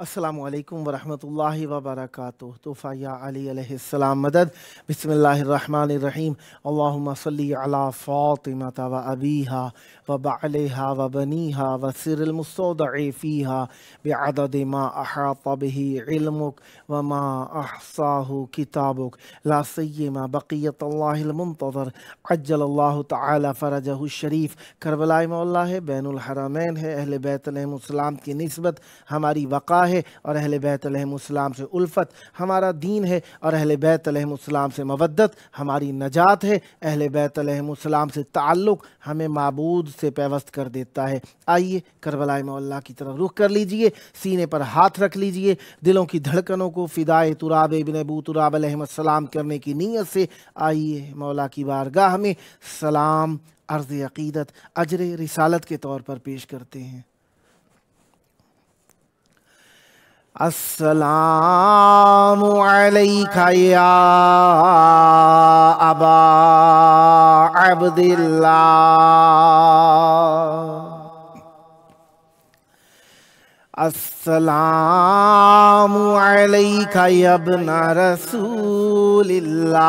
السلام علیکم ورحمۃ اللہ وبرکاتہ۔ تحفہ یا علی علیہ السلام مدد۔ بسم اللہ الرحمن الرحیم۔ اللہم صلی علی فاطمہ و ابیہا و بعلہا و بنیہا و سر المستودع فیہا بعدد ما احاط بہ علمک و ما احصاہ کتابک لا سیما بقیت اللہ المنتظر عجل اللہ تعالی فرجہ الشریف۔ کربلا مولا ہے، بین الحرمین ہے، اہل بیت علیہ السلام کی نسبت ہماری وقا ہے اور اہل بیت علیہ السلام سے الفت ہمارا دین ہے، اور اہل بیت علیہ السلام سے مودت ہماری نجات ہے۔ اہل بیت علیہ السلام سے تعلق ہمیں معبود سے پیوست کر دیتا ہے۔ آئیے کربلا مولا کی طرف رخ کر لیجئے، سینے پر ہاتھ رکھ لیجئے، دلوں کی دھڑکنوں کو فدائے تراب ابن ابو تراب علیہ السلام کرنے کی نیت سے آئیے مولا کی بارگاہ میں سلام عرض عقیدت اجر رسالت کے طور پر پیش کرتے ہیں۔ السلام علیک یا ابا عبداللہ، السلام علیک یا ابن رسول اللہ،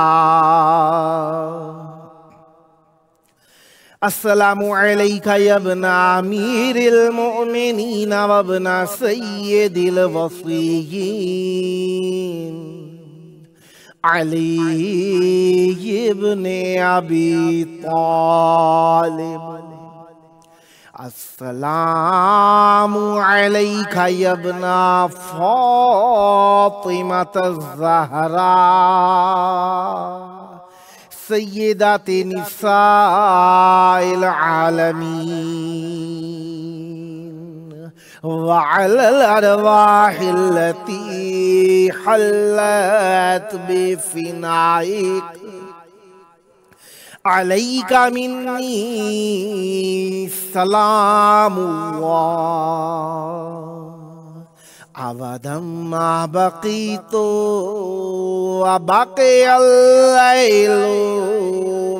السلام علیک یا ابن امیر المؤمنین و ابن سید الوصیین علی ابن ابی طالب، السلام علیک یا ابن فاطمة الزہراء سیدات نساء العالمین، وعلى الارواح التي حلت بفنائك عليك مني سلام الله أبدا ما بقيت وبقي الليل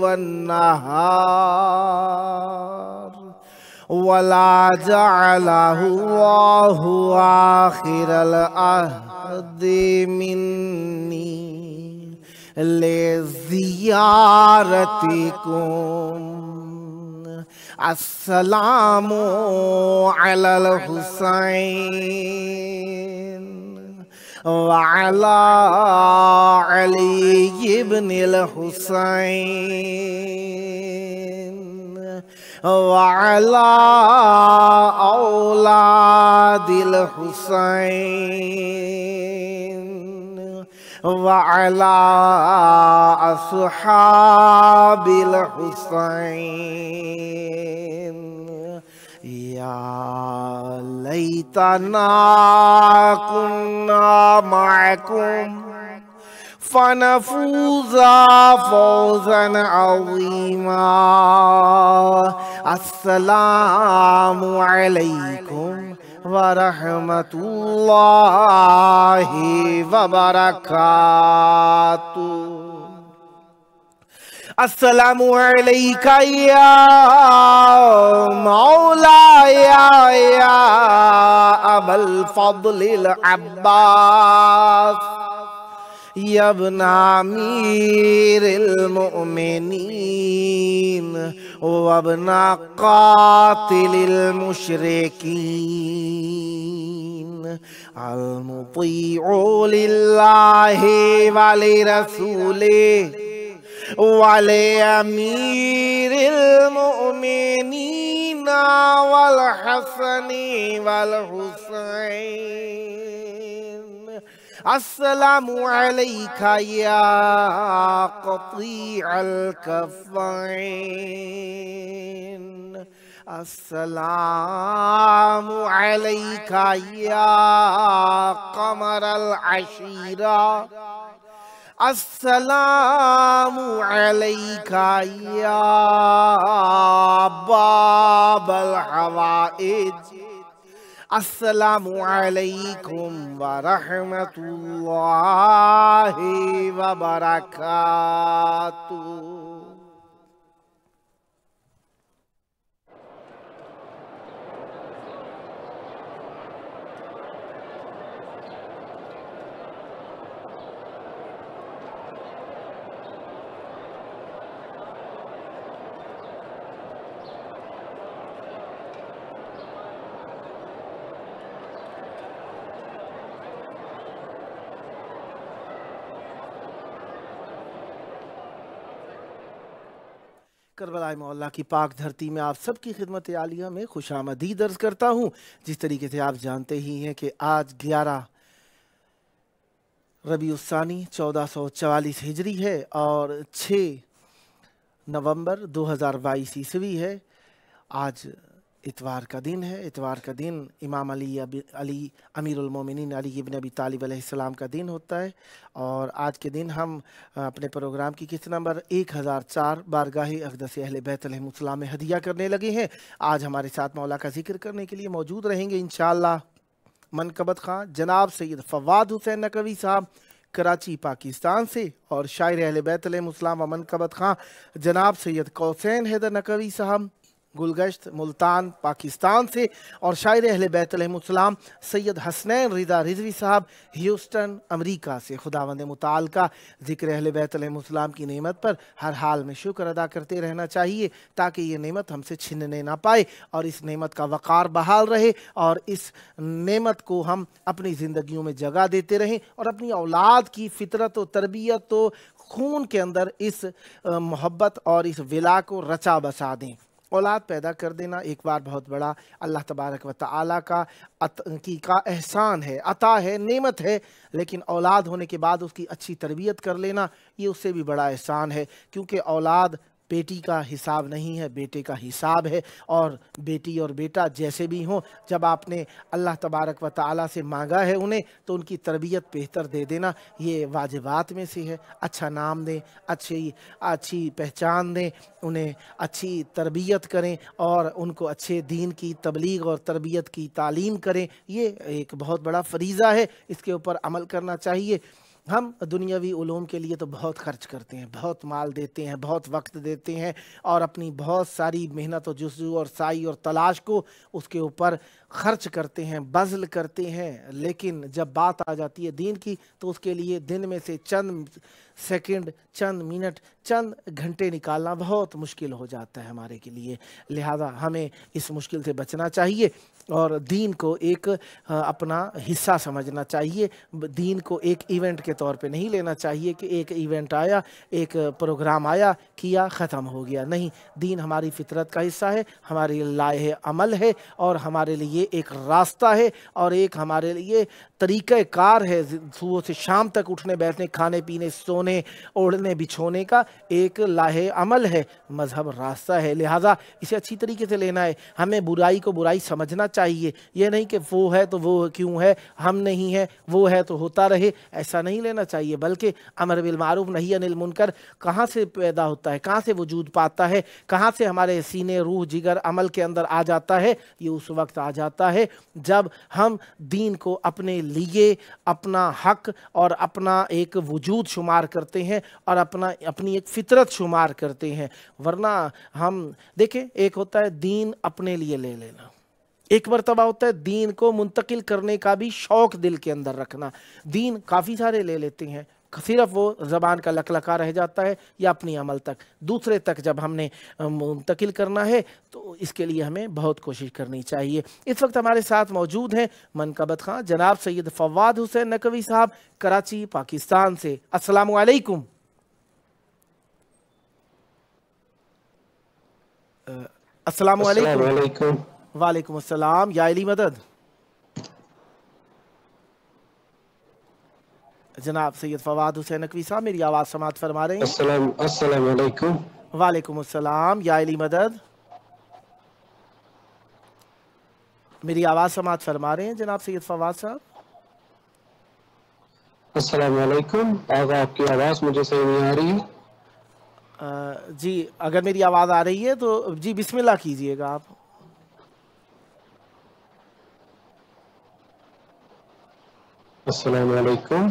والنهار ولا جعله الله آخر العهد مني لزيارتكم۔ السلام على الحسين وعلى علي بن الحسين وعلى أولاد الحسين وعلى أصحاب الحسين۔ يا ليتنا كنا معكم فنفوز فوزا عظيما۔ السلام عليكم ورحمة الله وبركاته۔ السلام عليك يا مولاي يا أبا الفضل العباس يا ابن أمير المؤمنين وابن قاتل المشركين المطيع لله ولرسوله ولأمير المؤمنين والحسن والحسين۔ السلام عليك يا قطيع الكفين، السلام عليك يا قمر दारल अशीरा अस्सलामु अलैका या बाबल हवाइज अस्सलामु अलैकुम व रहमतुल्लाहि व बरकातुहू। करबला मौला की पाक धरती में आप सबकी खिदमत आलिया में खुशामदीद अर्ज़ करता हूँ। जिस तरीके से आप जानते ही हैं कि आज 11 रबीउस्सानी 1444 हिजरी है और 6 नवंबर 2022 ईस्वी है। आज इतवार का दिन है। इतवार का दिन इमाम अली अमीरुल मोमिनीन अली इब्न अबी तालिब अलैहिस्सलाम का दिन होता है और आज के दिन हम अपने प्रोग्राम की किस्त नंबर 1004 बारगाह अक़दस अहले बैत अलैहिमुस्सलाम में हदिया करने लगे हैं। आज हमारे साथ मौला का जिक्र करने के लिए मौजूद रहेंगे इंशाअल्लाह मनकबत खां जनाब सैयद फवाद हुसैन नकवी साहब कराची पाकिस्तान से, और शायर अहले बैत अलैहिमुस्सलाम व मनकबत खां जनाब सैयद कौसैन हैदर नकवी साहब गुलगश्त मुल्तान पाकिस्तान से, और शायर अहले बैत अलैहिमुस्सलाम सैयद हसनैन रिदा रिजवी साहब ह्यूस्टन अमेरिका से। खुदावंद मुताल का ज़िक्र अहले बैत अलैहिमुस्सलाम की नेमत पर हर हाल में शुक्र अदा करते रहना चाहिए ताकि ये नेमत हमसे छिनने ना पाए और इस नेमत का वक़ार बहाल रहे और इस नेमत को हम अपनी ज़िंदगियों में जगह देते रहें और अपनी औलाद की फ़ितरत व तरबियत व खून के अंदर इस मोहब्बत और इस विला को रचा बसा दें। औलाद पैदा कर देना एक बार बहुत बड़ा अल्लाह तबारक व तआला का एहसान है, अता है, नेमत है, लेकिन औलाद होने के बाद उसकी अच्छी तरबियत कर लेना ये उससे भी बड़ा एहसान है, क्योंकि औलाद बेटी का हिसाब नहीं है, बेटे का हिसाब है। और बेटी और बेटा जैसे भी हों, जब आपने अल्लाह तबारक व तआला से मांगा है उन्हें तो उनकी तरबियत बेहतर दे देना ये वाजिबात में से है। अच्छा नाम दें, अच्छी पहचान दें, उन्हें अच्छी तरबियत करें और उनको अच्छे दीन की तबलीग और तरबियत की तालीम करें। ये एक बहुत बड़ा फरीज़ा है, इसके ऊपर अमल करना चाहिए। हम दुनियावी उलूम के लिए तो बहुत खर्च करते हैं, बहुत माल देते हैं, बहुत वक्त देते हैं और अपनी बहुत सारी मेहनत और जुज़्ज़ू और साई और तलाश को उसके ऊपर खर्च करते हैं, बज़्ल करते हैं, लेकिन जब बात आ जाती है दीन की तो उसके लिए दिन में से चंद सेकंड, चंद मिनट, चंद घंटे निकालना बहुत मुश्किल हो जाता है हमारे के लिए। लिहाजा हमें इस मुश्किल से बचना चाहिए और दीन को एक अपना हिस्सा समझना चाहिए। दीन को एक इवेंट के तौर पे नहीं लेना चाहिए कि एक इवेंट आया, एक प्रोग्राम आया, किया, ख़त्म हो गया। नहीं, दीन हमारी फितरत का हिस्सा है, हमारे लाहे अमल है और हमारे लिए एक रास्ता है और एक हमारे लिए तरीक़ा कार है। सुबह से शाम तक उठने बैठने, खाने पीने, सोने, ओढ़ने बिछोने का एक लाहे अमल है, मज़हब रास्ता है। लिहाजा इसे अच्छी तरीके से लेना है। हमें बुराई को बुराई समझना चाहिए, ये नहीं कि वो है तो वो क्यों है, हम नहीं है, वो है तो होता रहे, ऐसा नहीं लेना चाहिए। बल्कि अमर बिल मारूफ नही अनिल मुनकर कहाँ से पैदा होता है, कहाँ से वजूद पाता है, कहाँ से हमारे सीने, रूह, जिगर, अमल के अंदर आ जाता है। ये उस वक्त आ जाता है जब हम दीन को अपने लिए अपना हक और अपना एक वजूद शुमार करते हैं और अपनी एक फितरत शुमार करते हैं। वरना हम देखें, एक होता है दीन अपने लिए ले लेना, एक मरतबा होता है दीन को मुंतकिल करने का भी शौक़ दिल के अंदर रखना। दीन काफ़ी सारे ले लेते हैं, सिर्फ वो ज़बान का लकलका रह जाता है या अपनी अमल तक। दूसरे तक जब हमने मुंतकिल करना है तो इसके लिए हमें बहुत कोशिश करनी चाहिए। इस वक्त हमारे साथ मौजूद हैं मनकबत खां जनाब सैयद फवाद हुसैन नकवी साहब कराची पाकिस्तान से। अस्सलामु अलैकुम। अस्सलामु अलैकुम। वालेकुम अस्सलाम। या अली मदद। जनाब सैयद फवाद हुसैन नकवी साहब मेरी आवाज़ समात फरमा रहे हैं? अस्सलाम वालेकुम। वालेकुम अस्सलाम। या अली मदद। मेरी आवाज़ समात फरमा रहे हैं जनाब सैयद फवाद साहब? السلام علیکم. آغا آپ کی آواز مجھے صحیح نہیں آ رہی ہے. جی اگر میری آواز آ رہی ہے تو جی بسم اللہ کیجئے گا آپ. السلام علیکم.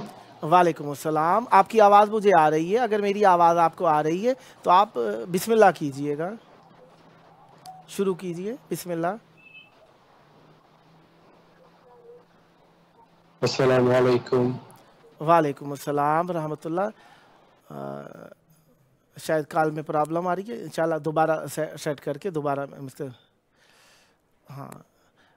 وعلیکم السلام. آپ کی آواز مجھے آ رہی ہے. اگر میری آواز آپ کو آ رہی ہے تو آپ بسم اللہ کیجئے گا. شروع کیجئے بسم اللہ. السلام علیکم. وعلیکم السلام ورحمۃ اللہ. شاید کال میں پرابلم آ رہی ہے. انشاءاللہ دوبارہ سیٹ کر کے دوبارہ ہاں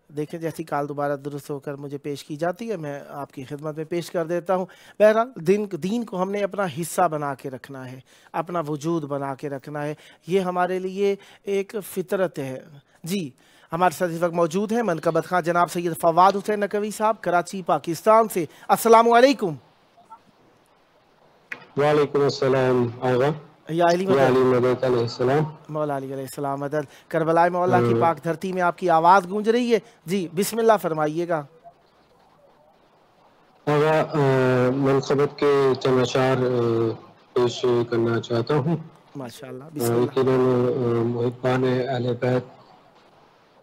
دیکھیں جیسی کال دوبارہ درست ہو کر مجھے پیش کی جاتی ہے میں آپ کی خدمت میں پیش کر دیتا ہوں. بہرحال دین کو ہم نے اپنا حصہ بنا کے رکھنا ہے, اپنا وجود بنا کے رکھنا ہے. یہ ہمارے لیے ایک فطرت ہے. جی ہمارے ساتھ اس وقت موجود ہیں منقبت خان جناب سید فواد حسین نقوی صاحب کراچی پاکستان سے. السلام علیکم. وعلیکم السلام آغا. یا علی یا مدد. علی مدد علیہ السلام. مولا علی علیہ السلام مدد. کربلائے مولا کی پاک دھرتی میں آپ کی آواز گونج رہی ہے. جی بسم اللہ فرمائیے گا. آغا منقبت کے چند اشعار پیش کرنا چاہتا ہوں. ماشاءاللہ بسم اللہ. یقیناً محبان اہل بیت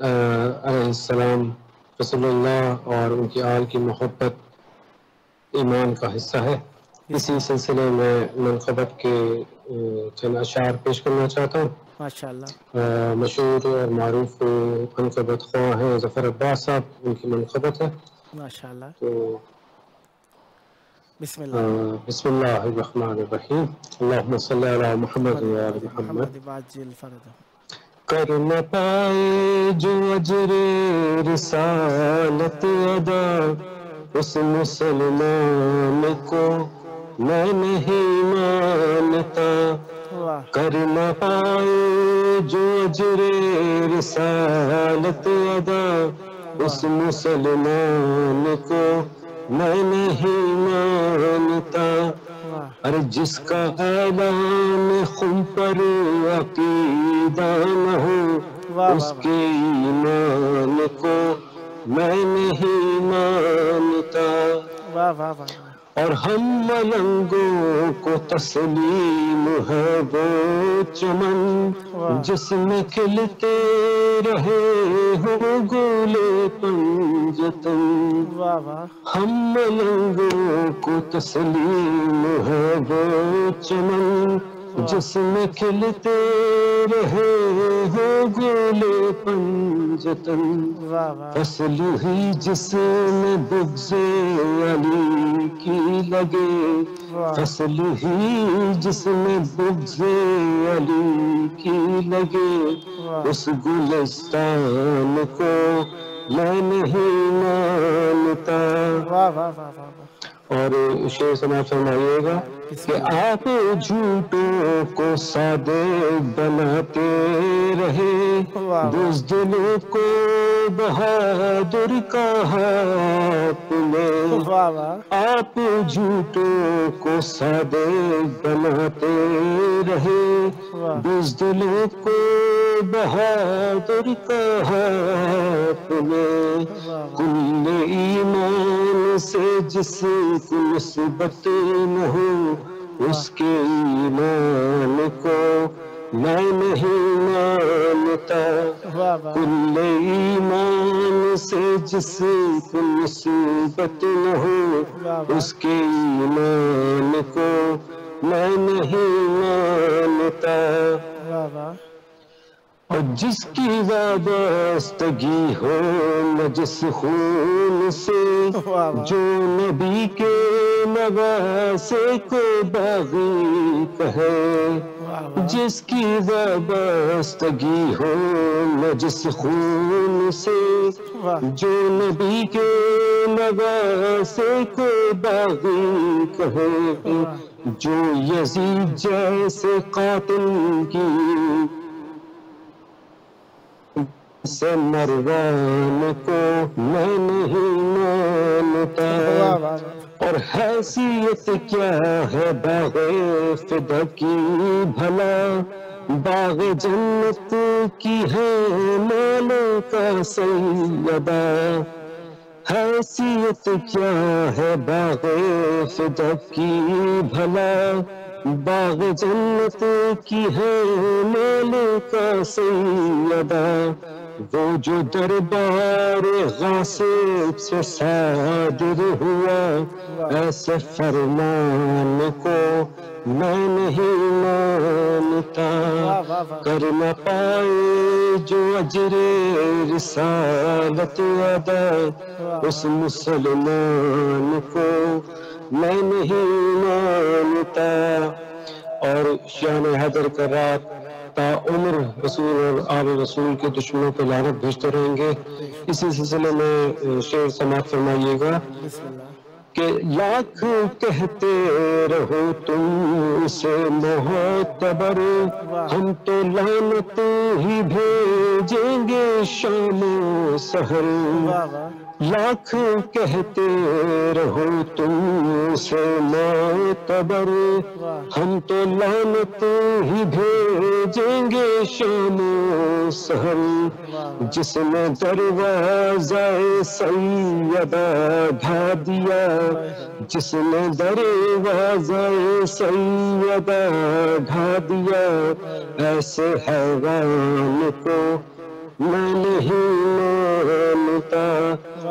علیہ السلام رسول اللہ اور ان کی آل کی محبت ایمان کا حصہ ہے. بسم اسی اللہ. سلسلے میں منقبت کے چند اشعار پیش کرنا چاہتا ہوں. ماشاءاللہ. مشہور اور معروف منقبت خواہ ہیں ظفر عباس صاحب, ان کی منقبت ہے. ماشاءاللہ. تو بسم اللہ. بسم اللہ الرحمن الرحیم. اللہم صلی علی محمد و آل محمد. محمد باجل فرد. کر نہ پائے جو اجر رسالت ادا, اس مسلمان کو میں نہیں مانتا. واہ. کر نہ پائے جو اجر رسالت ادا, اس مسلمان کو میں نہیں مانتا. واہ. ارے جس کا اعلان خم پر عقیدہ نہ ہو, واہ اس واہ واہ. کے ایمان کو میں نہیں مانتا. واہ واہ واہ واہ. اور ہم ملنگوں کو تسلیم ہے وہ چمن جس میں کھلتے رہے ہوں گلے پنجتن. واہ واہ. ہم ملنگوں کو تسلیم ہے وہ چمن جس میں کھلتے رہے ہوں گلے پنجتن. واہ واہ. فصل ہی جس میں بغض علی کی لگے, فصل ہی جس میں بغض علی کی لگے, اس گلستان کو میں نہیں مانتا. واہ واہ واہ واہ. اور شعر سماعت فرمائیے گا کہ آپ جھوٹوں کو صادق بناتے رہے, بزدلوں کو بہادر کہا آپ نے. واہ واہ. آپ جھوٹوں کو صادق بناتے رہے, بزدلوں کو بہادر کہا آپ نے. کل ایمان سے جس کو نسبت نہ ہو, اس کے ایمان کو میں نہیں مانتا. کل ایمان سے جس کو نسبت نہ ہو, اس کے ایمان کو میں نہیں مانتا. اور جس کی وابستگی ہو نجس خون سے, جو نبی کے نواسے کو باغی کہے. جس کی وابستگی ہو نجس خون سے, جو نبی کے نواسے کو باغی کہے. جو یزید جیسے قاتل کی سے مروان کو میں نہیں مانتا. اور حیثیت کیا ہے باغ فدا کی بھلا, باغ جنت کی ہے مالوں کا سیدہ. حیثیت کیا ہے باغ فدق کی بھلا، باغ جنت کی ہے مالکہ سیدہ، وہ جو دربار غاصب سے صادر ہوا، ایسے فرمان کو میں نہیں مانتا، کر نہ پائے جو اجر رسالت ادا، اس مسلمان کو میں نہیں مانتا۔ اور شان حیدر کا رات تا عمر رسول اور آل رسول کے دشمنوں پہ لعنت بھیجتے رہیں گے۔ اسی سلسلے میں شعر سماعت فرمائیے گا بسم اللہ۔ کہ لاکھ کہتے رہو تم اسے معتبر، ہم تو لعنت ہی بھیجیں گے شام و سحر، لاکھ کہتے رہو تم اسے معتبر، ہم تو لعنت ہی بھیجیں گے شام و سحر، جس نے دروازہ سیدہ ڈھا دیا، جس نے دروازہ سیدہ ڈھا دیا، ایسے حیوان کو میں نہیں مانتا،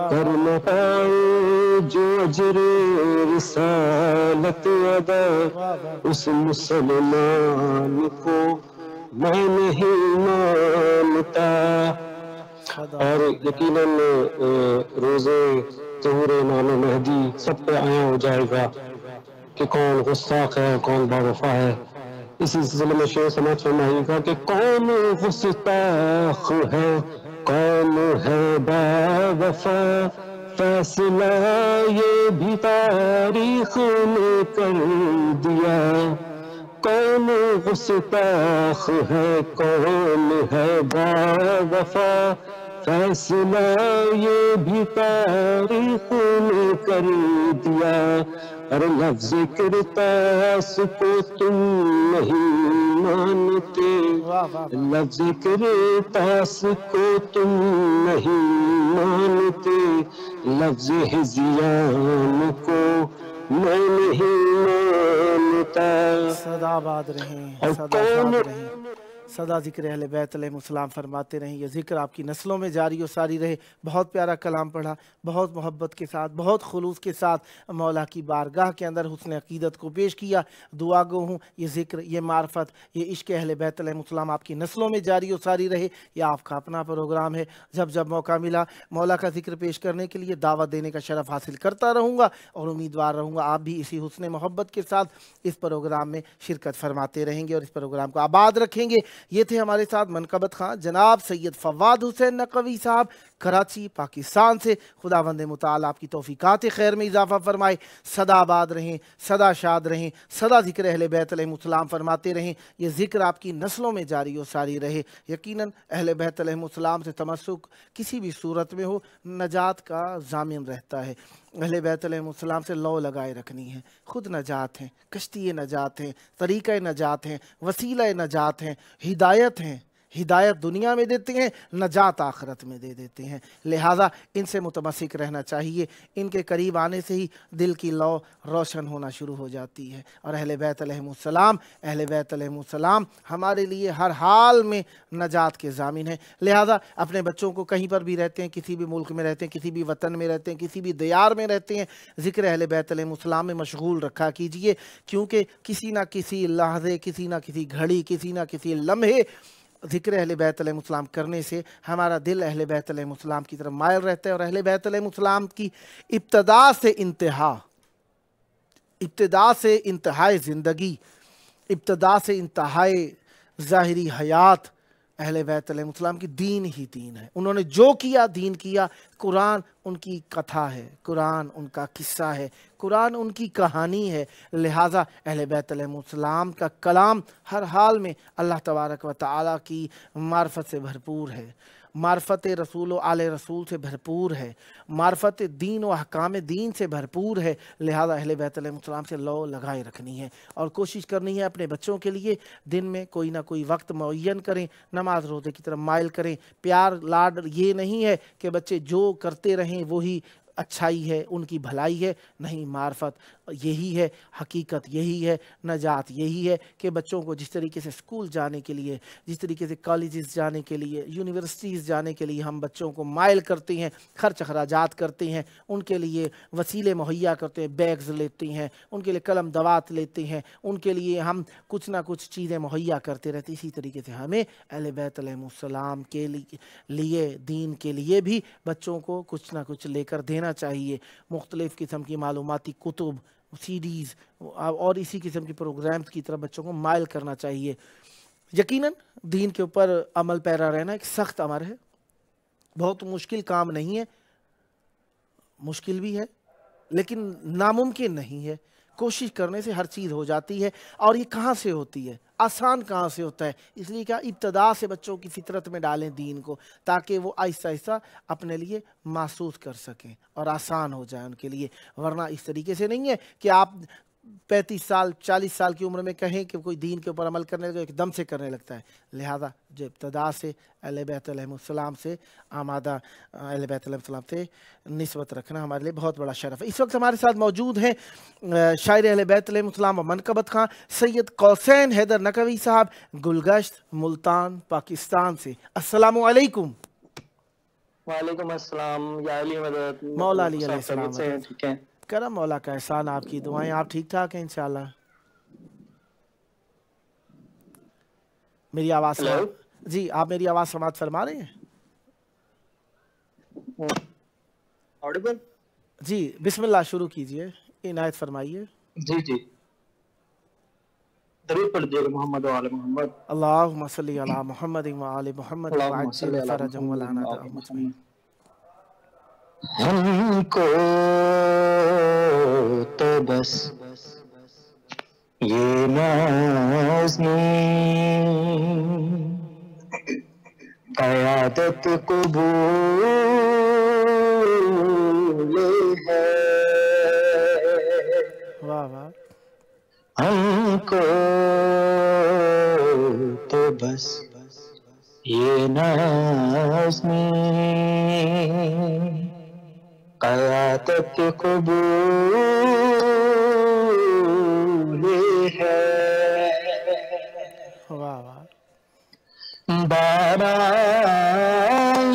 کر نہ پائے جو اجر رسالت ادا، اس مسلمان کو میں نہیں مانتا۔ اور یقیناً روزے ظہور امام مہدی سب پہ عیاں ہو جائے گا کہ کون گستاخ ہے کون باوفا ہے۔ اسی سلسلے میں شعر سماعت فرمائیے گا کہ کون گستاخ ہے کون ہے باوفا، فیصلہ یہ بھی تاریخ نے کر دیا، کون گستاخ ہے کون ہے باوفا، فیصلہ یہ بھی تاریخ نے کر دیا، اور لفظ کرتاس کو تم نہیں مانتے، لفظ کرتاس کو تم نہیں مانتے، لفظ ہزیان کو میں نہیں مانتا۔ سدا آباد رہیں، اور سدا شاد رہیں، سدا ذکر اہل بیت علیہ السلام فرماتے رہیں، یہ ذکر آپ کی نسلوں میں جاری و ساری رہے۔ بہت پیارا کلام پڑھا، بہت محبت کے ساتھ، بہت خلوص کے ساتھ مولا کی بارگاہ کے اندر حسن عقیدت کو پیش کیا۔ دعا گو ہوں یہ ذکر، یہ معرفت، یہ عشق اہل بیت علیہ السلام آپ کی نسلوں میں جاری و ساری رہے۔ یہ آپ کا اپنا پروگرام ہے، جب جب موقع ملا مولا کا ذکر پیش کرنے کے لیے دعوت دینے کا شرف حاصل کرتا رہوں گا، اور امیدوار رہوں گا آپ بھی اسی حسن محبت کے ساتھ اس پروگرام میں شرکت فرماتے رہیں گے اور اس پروگرام کو آباد رکھیں گے۔ یہ تھے ہمارے ساتھ منقبت خان جناب سید فواد حسین نقوی صاحب کراچی پاکستان سے۔ خداوند متعال آپ کی توفیقات خیر میں اضافہ فرمائے، سدا آباد رہیں، سدا شاد رہیں، سدا ذکر اہل بیت علیہ السلام فرماتے رہیں، یہ ذکر آپ کی نسلوں میں جاری و ساری رہے۔ یقیناً اہل بیت علیہ السلام سے تمسک کسی بھی صورت میں ہو نجات کا ضامن رہتا ہے۔ اہل بیت علیہ السلام سے لو لگائے رکھنی ہے، خود نجات ہیں، کشتی نجات ہیں، طریقہ نجات ہیں، وسیلہ نجات ہیں، ہدایت ہیں، ہدایت دنیا میں دیتے ہیں، نجات آخرت میں دے دیتے ہیں، لہٰذا ان سے متمسک رہنا چاہیے۔ ان کے قریب آنے سے ہی دل کی لو روشن ہونا شروع ہو جاتی ہے، اور اہل بیت علیہ السلام ہمارے لیے ہر حال میں نجات کے ضامن ہیں۔ لہٰذا اپنے بچوں کو کہیں پر بھی رہتے ہیں، کسی بھی ملک میں رہتے ہیں، کسی بھی وطن میں رہتے ہیں، کسی بھی دیار میں رہتے ہیں، ذکر اہل بیت علیہ السلام میں مشغول رکھا کیجئے، کیونکہ کسی نہ کسی لحظے، کسی نہ کسی گھڑی، کسی نہ کسی لمحے ذکر اہل بیت علیہ السلام کرنے سے ہمارا دل اہل بیت علیہ السلام کی طرف مائل رہتا ہے، اور اہل بیت علیہ السلام کی ابتدا سے انتہائی زندگی، ابتدا سے انتہائی ظاہری حیات اہل بیت علیہ السلام کی دین ہی دین ہے۔ انہوں نے جو کیا دین کیا۔ قرآن ان کی کتھا ہے، قرآن ان کا قصہ ہے، قرآن ان کی کہانی ہے، لہٰذا اہل بیت علیہ السلام کا کلام ہر حال میں اللہ تبارک و تعالیٰ کی معرفت سے بھرپور ہے، معرفت رسول و آل رسول سے بھرپور ہے، معرفت دین و احکام دین سے بھرپور ہے، لہذا اہل بیت علیہ السلام سے لو لگائے رکھنی ہے، اور کوشش کرنی ہے اپنے بچوں کے لیے دن میں کوئی نہ کوئی وقت معین کریں، نماز روزے کی طرف مائل کریں۔ پیار لاڈ یہ نہیں ہے کہ بچے جو کرتے رہیں وہی अच्छाई है, उनकी भलाई है, नहीं, मार्फत यही है, हकीकत यही है, नजात यही है कि बच्चों को जिस तरीके से स्कूल जाने के लिए, जिस तरीके से कॉलेजेस जाने के लिए, यूनिवर्सिटीज़ जाने के लिए हम बच्चों को माइल करते हैं, खर्च अखराजात करते हैं, उनके लिए वसीले मुहैया करते हैं, बैग्स लेते हैं, उनके लिए कलम दवात लेते हैं, उनके लिए हम कुछ ना कुछ चीज़ें मुहैया करते रहते हैं। इसी तरीके से हमें अहले बैत अलैहिमुस्सलाम के लिए दीन के लिए भी बच्चों को कुछ ना कुछ लेकर देना चाहिए। मुख्तलिफ़ किस्म की मालूमाती कुतुब, सीडीज़ और इसी किस्म के प्रोग्राम्स की तरफ बच्चों को माइल करना चाहिए। यकीनन दीन के ऊपर अमल पैरा रहना एक सख्त अमर है, बहुत मुश्किल काम नहीं है, मुश्किल भी है लेकिन नामुमकिन नहीं है। कोशिश करने से हर चीज़ हो जाती है। और ये कहाँ से होती है, आसान कहाँ से होता है? इसलिए क्या इब्तदा से बच्चों की फितरत में डालें दीन को, ताकि वो आहिस्ता आहिस्ता अपने लिए महसूस कर सकें और आसान हो जाए उनके लिए। वरना इस तरीके से नहीं है कि आप 35 साल 40 साल की उम्र में कहें कि कोई दीन के ऊपर अमल करने लगे, एकदम से करने लगता है। लिहाजा जो इब्तदा से अहले बैत अलैहिमुस्सलाम से आमादा अहले बैत अलैहिमुस्सलाम से निस्बत रखना हमारे लिए बहुत बड़ा शरफ है। इस वक्त हमारे साथ मौजूद हैं शायर अहले बैत अलैहिमुस्सलाम व मनकबत खां सैयद कौसैन हैदर नकवी साहब, गुलगश्त, मुल्तान, पाकिस्तान से। अस्सलामु अलैकुम। वालेकुम अस्सलाम या अली मदद। मौला अली अलैहिस्सलाम से ठीक है, करम मौला का एहसान, आपकी दुआएं, आप ठीक ठाक हैं इंशाल्लाह? मेरी आवाज़ जी, आप मेरी आवाज़ समात फरमा रहे हैं? ऑडिबल? जी, बिस्मिल्लाह शुरू कीजिए, इनायत फरमाइए। जी जी, दरूद पढ़ दीजिए मोहम्मद व आले मोहम्मद। अल्लाहुम्मा सल्ली अला मुहम्मद व आले मोहम्मद व अज्जिल फरजहम व लानतहम अजमईन। हमको तो बस ये नाज़नी क़यादत क़बूल है। वाह वाह। हमको तो बस ये नाज़नी क़यादत क़बूल है। वाह वाह। बारा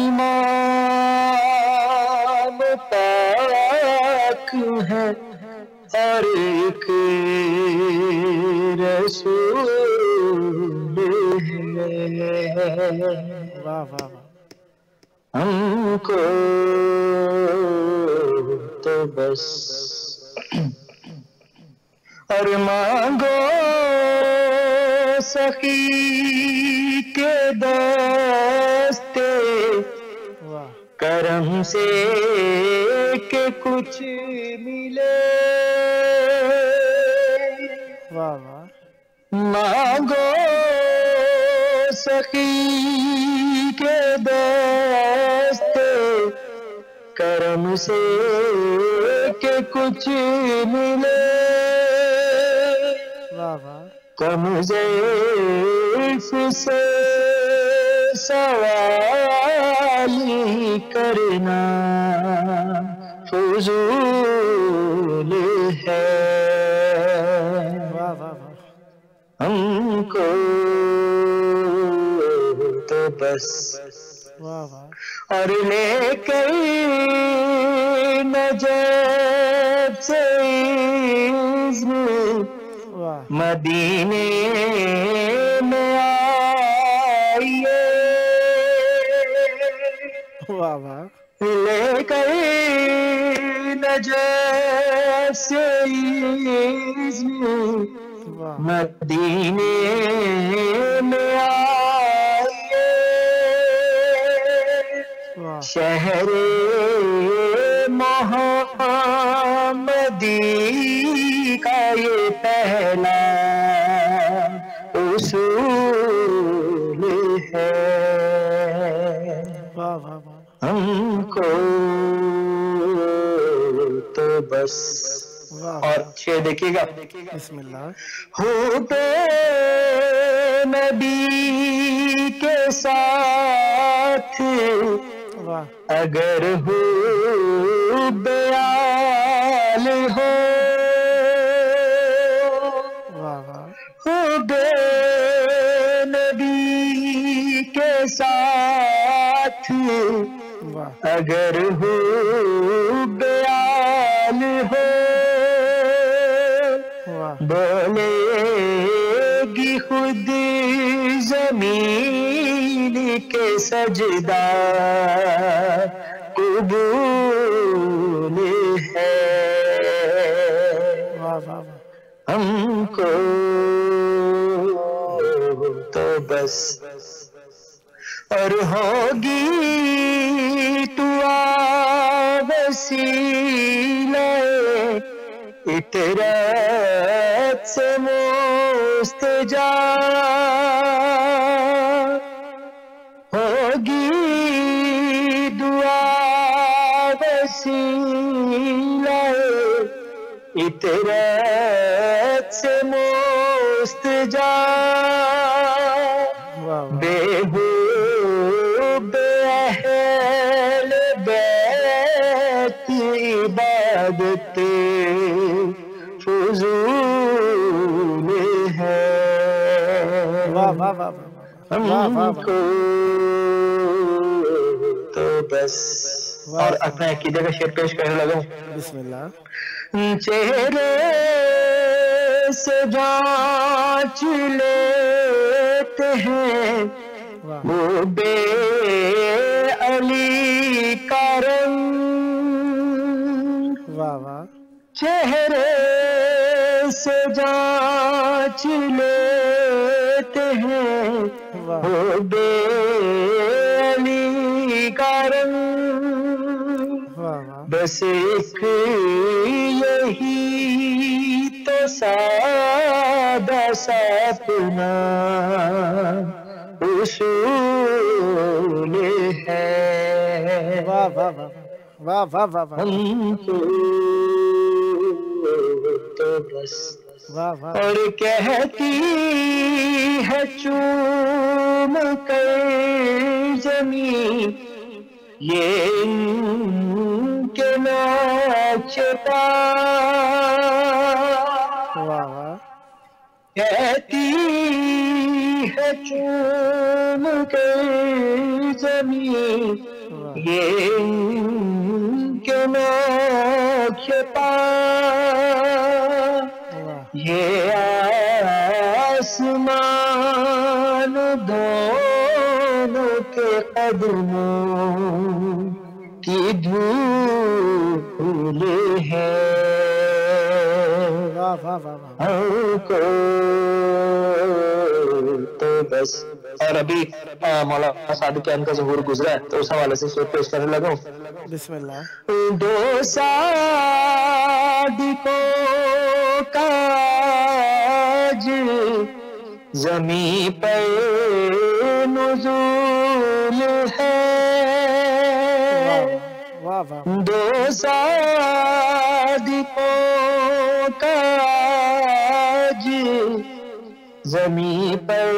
इमाम पाक है और एक रसूल है। वाह वाह वाह। हमको तो बस और मांगो सखी के दस्ते वाह करम से के कुछ मिले। वाह वाह। मांगो सखी के दस्ते करम से के कुछ मिले। वाह वाह। कम ज़ैफ़ से सवाली करना फ़ुज़ूल है। वाह वाह वाह। हमको तो बस वाह वाह। और लेकर नजर से इज़्न वाह मदीने में आइए। वाह वाह। लेकर नजर से इज़्न वाह मदीने में आइए। वाह। शहरे मोहम्मदी का ये पहला उसूल है। वाह वाह वाह। हमको तो बस। वाह और शेर देखिएगा, बिस्मिल्लाह। हो पे नबी के साथ वाह अगर हो بیال ہو واہ واہ بے نبی کے ساتھ واہ اگر ہو بیال ہو واہ بولے گی خود زمین کے سجدہ قبول ہے واہ واہ واہ ہم کو تو بس اور ہوگی دعا وسیلہ اطراعت سے مستجاب ہوگی دعا وسیلہ اطراعت سے مستجاب واہ واہ بے اہل بیت عبادت فضول ہے واہ واہ واہ واہ واہ ہم کو تو بس اور اپنے عقیدے کا شعر پیش کرنے لگا ہوں بسم اللہ چہرے سے جانچ لیتے ہیں واہ وہ بے علی کا رنگ واہ واہ چہرے سے جانچ لیتے ہیں واہ وہ بے علی کا رنگ واہ واہ بس ایک یہی تو سادہ سا اپنا اصول ہے واہ واہ واہ واہ واہ واہ واہ ہم کو تو بس واہ واہ اور کہتی ہے چوم کر زمین یہ ان کے ناچ پا واہ واہ کہتی ہے چوم کر زمین واہ یہ ان کے ناچ پا واہ یہ آسمان دونوں کے قدموں کی دھول ہے واہ واہ واہ واہ ہم کو تو بس اور ابھی مولانا صادقیان کا ظہور گزرا ہے تو اس حوالے سے شعر پیش کرنے لگا ہوں بسم اللہ دو صادقوں کا آج زمین پر نزول ہے واہ واہ دو صادقوں کا آج زمین پر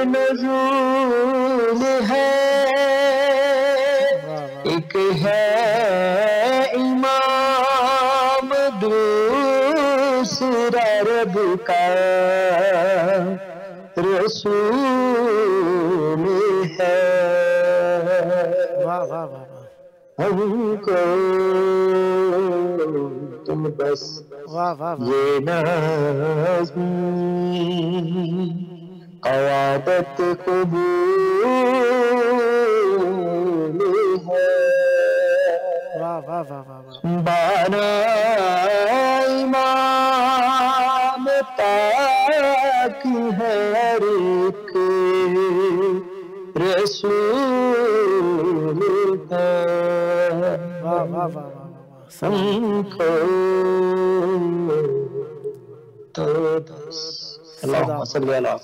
نزول ہے ایک ہے امام دوسرا رب کا رسول ہے واہ واہ واہ واہ ہم کو تم بس واہ واہ واہ یہ نظم قوادت قبول ہے واہ واہ واہ واہ واہ بانا امام پاک ہے ہر ایک رسول ہے واہ واہ واہ واہ ہم کو تو بس अल्लाहुम्मा सल्ली अला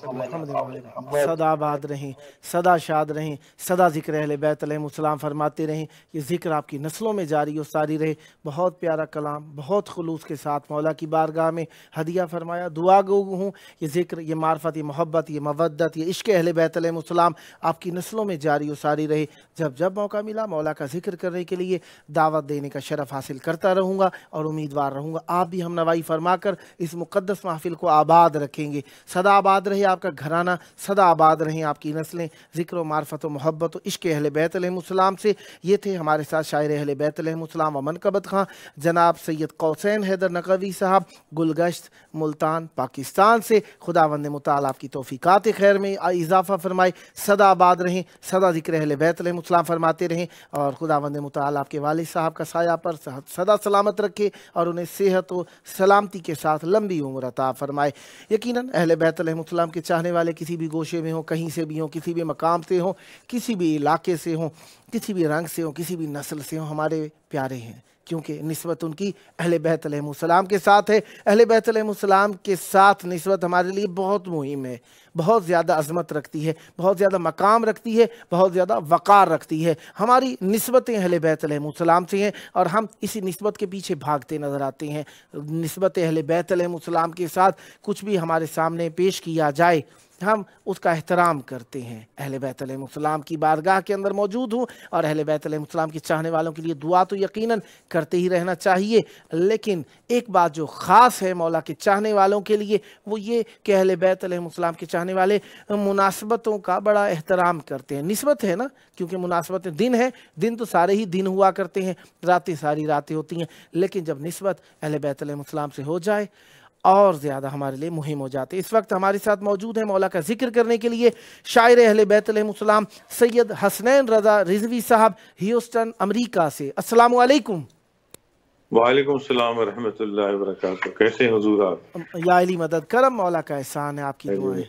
सदा आबाद रहें, सदा शाद रहें, सदा ज़िक्र अहले बैत अलैहिस्सलाम फरमाते रहें। ये ज़िक्र आपकी नस्लों में जारी और सारी रहे। बहुत प्यारा कलाम, बहुत खुलूस के साथ मौला की बारगाह में हदिया फरमाया। दुआ गो हूँ ये ज़िक्र, ये मार्फत, ये मोहब्बत, ये मवद्दत, ये इश्क़ अहले बैत अलैहिस्सलाम आपकी नस्लों में जारी और सारी रहे। जब जब मौका मिला मौला का ज़िक्र करने के लिए दावत देने का शरफ़ हासिल करता रहूँगा और उम्मीदवार रहूँगा आप भी हम नवाई फरमाकर इस मुक़द्दस महफ़िल को आबाद रखेंगे। सदा आबाद रहे आपका घराना, सदा आबाद रहें आपकी नस्लें ज़िक्र व मार्फत व मोहब्बत व इश्क़ अहले बैत अलैहिस्सलाम से। ये थे हमारे साथ शायर अहले बैत अलैहिस्सलाम व मनक़बत खां जनाब सैयद कौसैन हैदर नक़वी साहब, गुलगश्त, मुल्तान, पाकिस्तान से। खुदावंद मुताल आपकी तौफ़ीक़ात खैर में इजाफ़ा फरमाए। सदा आबाद रहें, सदा ज़िक्र अहले बैत अलैहिस्सलाम फरमाते रहें और खुदावंद मुताल आपके वालिद साहब का साया पर सदा सलामत रखे और उन्हें सेहत व सलामती के साथ लंबी उम्र अता फरमाए। यकीनन अहले बैत अलैहिस्सलाम के चाहने वाले किसी भी गोशे में हों, कहीं से भी हों, किसी भी मकाम से हों, किसी भी इलाके से हों, किसी भी रंग से हों, किसी भी नस्ल से हों, हमारे प्यारे हैं क्योंकि निस्बत उनकी अहले बैत अलैहिस्सलाम के साथ है। अहले बैत अलैहिस्सलाम के साथ निस्बत हमारे लिए बहुत मुहिम है, बहुत ज़्यादा अज़मत रखती है, बहुत ज़्यादा मकाम रखती है, बहुत ज़्यादा वक़ार रखती है। हमारी निस्बतें अहले बैत अलैहिस्सलाम से हैं और हम इसी निस्बत के पीछे भागते नज़र आते हैं। निस्बत अहले बैत अलैहिस्सलाम के साथ कुछ भी हमारे सामने पेश किया जाए हम उसका एहतराम करते हैं। अहले बैत अलैहिस्सलाम की बारगाह के अंदर मौजूद हूँ और अहले बैत अलैहिस्सलाम के चाहने वालों के लिए दुआ तो यकीनन करते ही रहना चाहिए, लेकिन एक बात जो ख़ास है मौला के चाहने वालों के लिए वो ये कि अहले बैत अलैहिस्सलाम के चाहने वाले मुनासबतों का बड़ा एहतराम करते हैं। निस्बत है ना, क्योंकि मुनासबतें दिन है, दिन तो सारे ही दिन हुआ करते हैं, रातें सारी रातें होती हैं, लेकिन जब निस्बत अहले बैत अलैहिस्सलाम से हो जाए और ज़्यादा हमारे लिए मुहिम हो जाते। इस वक्त हमारे साथ मौजूद है मौला का जिक्र करने के लिए शायर अहले बैत अलैहिस्सलाम सैयद हसनैन रज़ा रिज़वी साहब ह्यूस्टन अमेरिका से। अस्सलामु अलैकुम। वालेकुम सलाम व रहमतुल्लाहि व बरकातहू। कैसे हैं हुजूर आप? या अली मदद करम, मौला का एहसान है, आपकी दुआएं।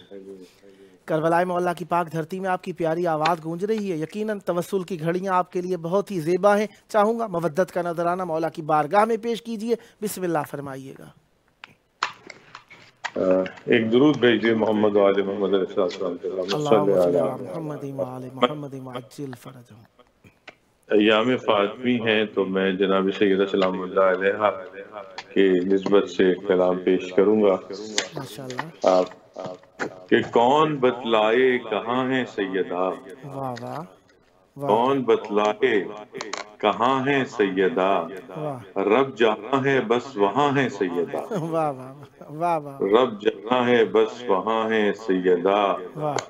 करबलाए मौला की पाक धरती में आपकी प्यारी आवाज़ गूंज रही है। यकीनन तवस्सुल की घड़ियाँ आपके लिए बहुत ही ज़ेबा हैं। चाहूँगा मवद्दत का नजराना मौला की बारगाह में पेश कीजिए। बिस्मिल्लाह फरमाइएगा। एक दुरूद भेजिए मोहम्मद वाले मोहम्मद अय्याम फातमी हैं तो मैं जनाब सैयदा सलामुल्लाह अलैहा के निस्बत से कलाम पेश करूँगा। आप कि कौन बतलाए कहाँ है सैयदा, कौन बतलाए कहाँ है सैयदा, रब जहाँ है बस वहाँ है सैयदा, रब जहाँ है बस वहाँ है सैयदा।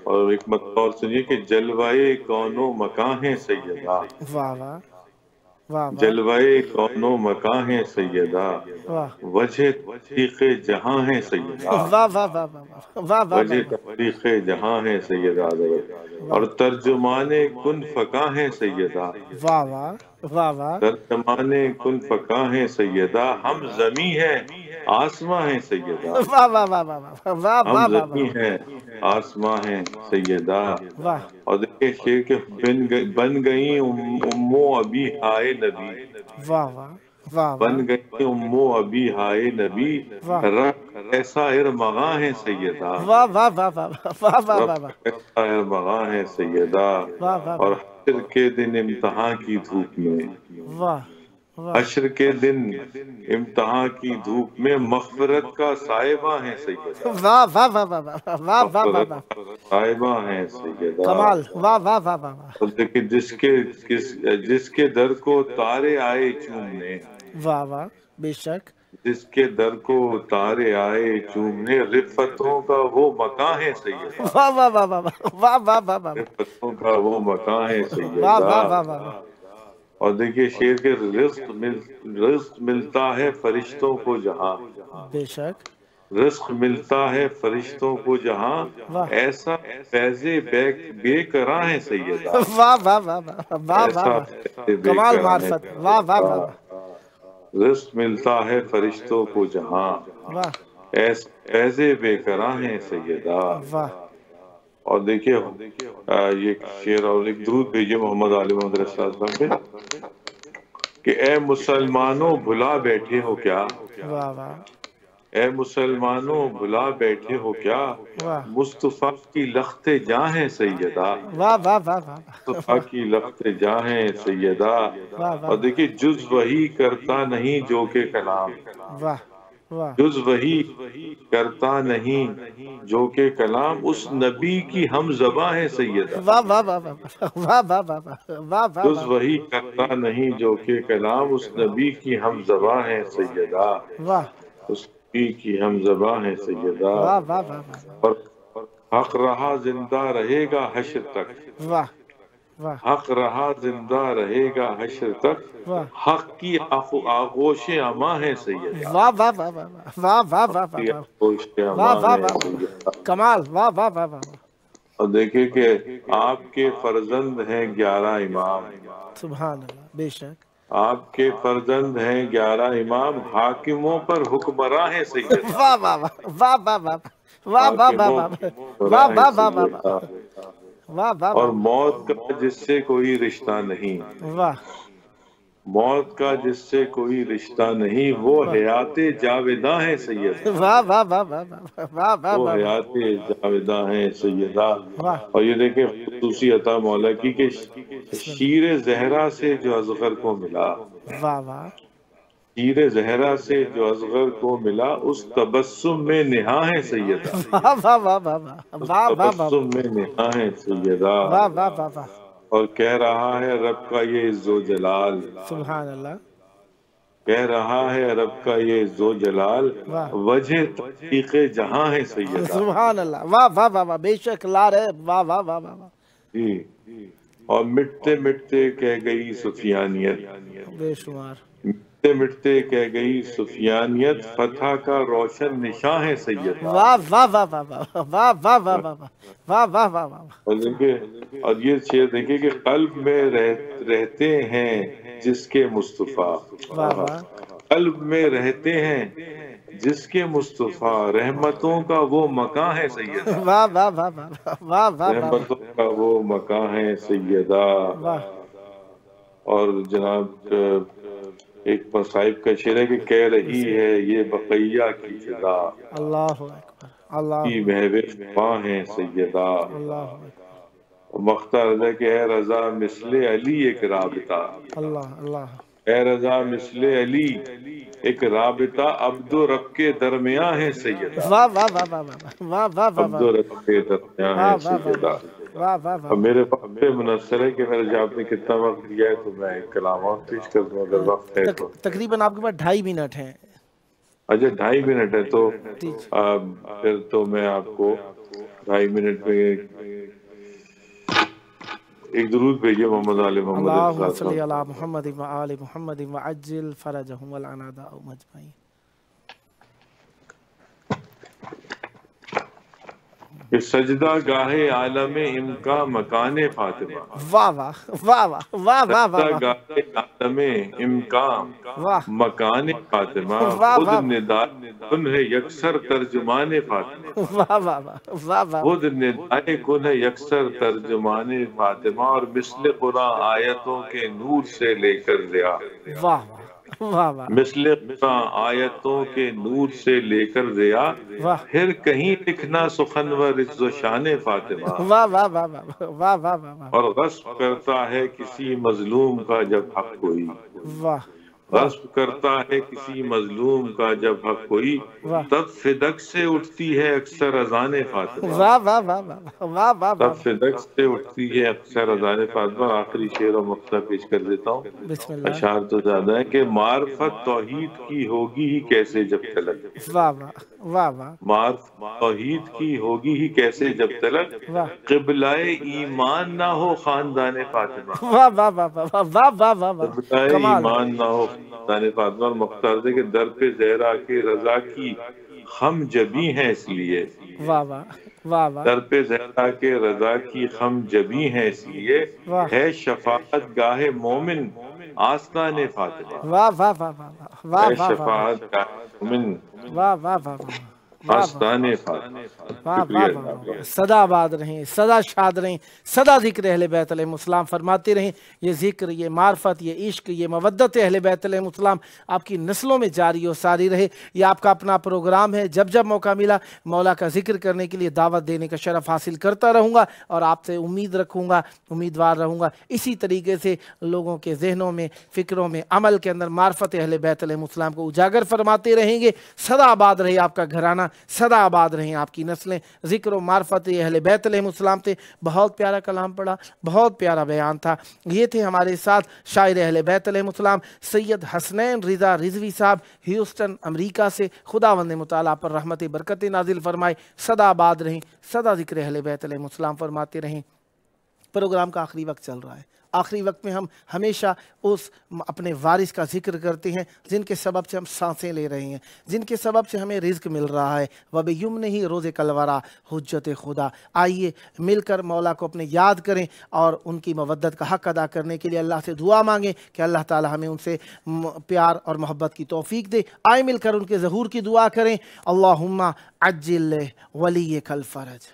और एक मत और सुनिए कि जलवाए कौनो मकां है सैयदा, जलवाए कौनो मकां है सैयदा, वजह तहरीक़े जहाँ है सैयदा, वजह तहरीक़े जहाँ है सैयदा, और तर्जुमाने कुन फका है सैयदा, तर्जुमाने कुन फका है सैयदा, हम ज़मी है आसमां है सैयदा, हम ज़मी है आसमां है सैयदा। और देखिए शेर के बन गई उम्मो अभी हाय नबी, बन गई उम्मो अभी हाय नबी, रब ऐसा इरमगा है सैयदा, ऐसा इरमगा है सैयदा। और हश्र के दिन इम्तिहान की धूप में, हश्र के दिन इम्तिहान की धूप में मग़फ़िरत का साहिबा है सैयदा, साहिबा है सैयदा। कमाल, वाह वाह वाह वाह। देखिए जिसके दर को तारे आए चूमने, वाह वाह, बेशक जिसके दर को तारे आए चूमने, रिफ़तों का वो मकान है सैयदा, वाह वाह वाह वाह वाह वाह वाह वाह, रिफ़तों का वो मकान है वाह वाह वाह सैयदा। वाह। और देखिए शेर के रिज़्क़ मिलता है फरिश्तों को जहाँ, बेशक रिज़्क़ मिलता है फरिश्तों को जहाँ, ऐसा फैज़े बेकरां है सैयदा, वाह वाह वाह वाह वाह वाह, कमाल मार्फत, वाह वाह वाह। रिज़्क़ मिलता है फरिश्तों को जहाँ, वाह ऐसा फैज़े बेकरां है सैयदा। वाह। और देखिए ये शेर और एक दुरूद भेजिए मोहम्मद आले मोहम्मद रसूलुल्लाह पे कि ए मुसलमानों भुला बैठे हो क्या, वाह वाह। اے مسلمانوں بھلا بیٹھے ہو کیا، واہ مصطفیٰ کی لخت جاں ہے سیدہ، واہ واہ واہ واہ مصطفیٰ کی لخت جاں ہے سیدہ۔ واہ اور واہ دیکھیے جز وہی کرتا نہیں جو کہ کلام، واہ واہ جز وہی کرتا نہیں جو کہ کلام، اس نبی کی ہم زباں ہے سیدہ، واہ واہ واہ واہ واہ واہ واہ واہ جز وہی کرتا نہیں جو کہ کلام، اس نبی کی ہم زباں ہے سیدہ، واہ اس نبی کی ہم زباں ہے سیدہ۔ واہ واہ واہ اور حق رہا زندہ رہے گا حشر تک، واہ واہ حق رہا زندہ رہے گا حشر تک، واہ حق کی آغوش اماں ہے سیدہ، واہ واہ واہ واہ واہ واہ واہ کی واہ آغوش واہ اماں واہ ہے واہ سیدہ۔ کمال واہ واہ واہ واہ اور دیکھیں کہ آپ کے فرزند ہیں 11 امام، سبحان اللہ بے شک آپ کے فرزند ہیں 11 امام، حاکموں پر حکمراں ہیں سیدہ، واہ واہ واہ واہ واہ واہ واہ واہ واہ واہ واہ واہ واہ واہ واہ اور موت کا جس سے کوئی رشتہ نہیں، واہ موت کا جس سے کوئی رشتہ نہیں، وہ حیات جاویداں ہیں سیدہ، واہ واہ واہ واہ واہ واہ وہ واہ حیات جاویداں ہیں سیدہ۔ واہ اور یہ دیکھیں خصوصی عطا مولا کی کہ شیر زہرا سے جو اصغر کو ملا، واہ واہ شیر زہرا سے جو اصغر کو ملا، اس تبسم میں نہا ہے سیدہ، واہ واہ واہ واہ واہ واہ واہ تبسم میں نہا ہے سیدہ۔ واہ واہ واہ واہ اور کہہ رہا ہے رب کا یہ عز و جلال، سبحان اللہ کہہ رہا ہے رب کا یہ عز و جلال، واہ وجہ تحقیق جہاں ہے سیدہ، سبحان اللہ واہ واہ واہ واہ بے شک لا رہے واہ واہ واہ واہ جی۔ اور مٹتے مٹتے کہہ گئی سفیانیت، بے شمار مٹتے مٹتے کہہ گئی سفیانیت، فتح کا روشن نشاں ہے سیدہ۔ واہ واہ واہ واہ واہ واہ واہ واہ واہ واہ واہ واہ واہ اور دیکھیں، اور یہ شعر دیکھیں کہ قلب میں رہتے ہیں جس کے مصطفیٰ، واہ واہ قلب میں رہتے ہیں جس کے مصطفیٰ، رحمتوں کا وہ مکان ہے سیدہ، واہ واہ واہ واہ واہ واہ رحمتوں کا وہ مکان ہے سیدہ۔ واہ اور جناب ایک مصائب کا شعر ہے کہ کہہ رہی ہے یہ بقیہ کی فضا، اللہ اکبر اللہ کی محوش ماں ہے سیدہ۔ اللہ اکبر مختار ہے کہ اے رضا مثل علی ایک رابطہ، اللہ اللہ اے رضا مثل علی ایک رابطہ، عبد و رب کے درمیان ہے سیدہ، واہ واہ واہ واہ واہ واہ واہ عبد و رب کے درمیان ہے سیدہ۔ واہ واہ اور واہ میرے پاس منحصر ہے کہ میرے جب آپ نے کتنا وقت دیا ہے تو میں ایک کلام اور پیش کر دوں اگر وقت ہے تو۔ تقریباً آپ کے پاس 2.5 منٹ ہیں اچھا 2.5 منٹ ہے تو پھر تو میں آپ کو 2.5 منٹ میں ایک درود بھیجیے محمد آل محمد اللہم صلی علی محمد و آل محمد وعجل فرجہم والعناداء مجمعین۔ کہ سجدہ گاہ عالم امکا مکان فاطمہ، واہ واہ واہ واہ واہ واہ سجدہ واہ گاہ عالم امکا واہ مکان فاطمہ، واہ خود واہ نداء کن ہے یکسر ترجمان فاطمہ، واہ واہ واہ واہ خود ندائے کن ہے یکسر ترجمان فاطمہ، اور مثل قرآن آیتوں کے نور سے لے کر ضیا، واہ واہ واہ مثل قرآن آیتوں کے نور سے لے کر ضیا، واہ پھر کہیں لکھنا سخنور عز و شان فاطمہ، واہ واہ واہ واہ واہ واہ اور غصب کرتا ہے کسی مظلوم کا جب حق کوئی، واہ غصب کرتا ہے کسی مظلوم کا جب حق کوئی، تب فدق سے اٹھتی ہے اکثر اذان فاطمہ، واہ واہ واہ واہ واہ واہ تب فدق سے اٹھتی ہے اکثر اذان فاطمہ۔ آخری شعر و مقطع پیش کر دیتا ہوں، بسم اللہ اشعار تو زیادہ ہے کہ معرفت توحید کی ہوگی ہی کیسے جب تلک، واہ واہ واہ واہ معرفت توحید کی ہوگی ہی کیسے جب تلک، قبلہ ایمان نہ ہو خاندان فاطمہ، واہ واہ واہ واہ واہ واہ واہ واہ قبلہ کمال ایمان نہ ہو خاندان فاطمہ۔ اور مختار دے کہ در پہ زہرا کے رضا کی خم جبی ہیں اس لیے، واہ واہ واہ واہ در پہ زہرا کے رضا کی خم جبی ہیں اس لیے، ہے شفاعت گاہ مومن آستان فاطمہ، واہ واہ واہ واہ واہ ہے واہ شفاعت گاہ مومن واہ واہ واہ واہ آستان فاطمہ۔ वाह वाह, सदा आबाद रहें, सदा शाद रहें, सदा ज़िक्र अहले बैत अलैहिस्सलाम फरमाते रहें। ये ज़िक्र, ये मार्फत, ये इश्क, ये मवद्दत अहले बैत अलैहिस्सलाम आपकी नस्लों में जारी और सारी रहे। ये आपका अपना प्रोग्राम है, जब जब मौका मिला मौला का ज़िक्र करने के लिए दावत देने का शरफ़ हासिल करता रहूँगा और आपसे उम्मीद रखूँगा, उम्मीदवार रहूँगा इसी तरीके से लोगों के जहनों में, फ़िक्रों में, अमल के अंदर मार्फत अहले बैत अलैहिस्सलाम को उजागर फरमाते रहेंगे। सदा आबाद रहे आपका घराना, सदा आबाद रहें आपकी नस्लें। ज़िक्र मार्फत अहले बैत अलैहिस्सलाम थे। बहुत प्यारा कलाम पढ़ा, बहुत प्यारा बयान था। ये थे हमारे साथ शायर अहले बैत अलैहिस्सलाम सैयद हसनैन रिज़ा रिज़वी साहब ह्यूस्टन अमेरिका से। खुदावंद मुताला पर रहमत बरकत नाजिल फरमाए, सदा आबाद रहें, सदा ज़िक्र अहले बैत अलैहिस्सलाम फरमाते रहें। प्रोग्राम का आखिरी वक्त चल रहा है। आखिरी वक्त में हम हमेशा उस अपने वारिस का जिक्र करते हैं जिनके सबब से हम सांसें ले रहे हैं, जिनके सबब से हमें रिज़्क मिल रहा है। वबयुम नहीं रोज़े कलवरा हुज्जत खुदा। आइए मिलकर मौला को अपने याद करें और उनकी मवद्दत का हक़ अदा करने के लिए अल्लाह से दुआ मांगें कि अल्लाह ताला हमें उनसे प्यार और मोहब्बत की तौफ़ीक दे। आए मिलकर उनके ज़हूर की दुआ करें। अल्लाहुम्मा अज्जिल वली कल फ़रज।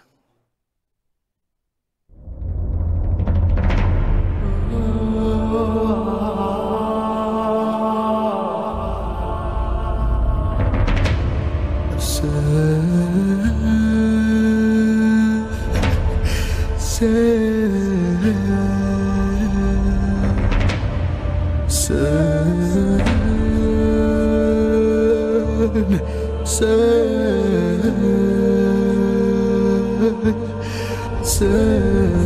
Sen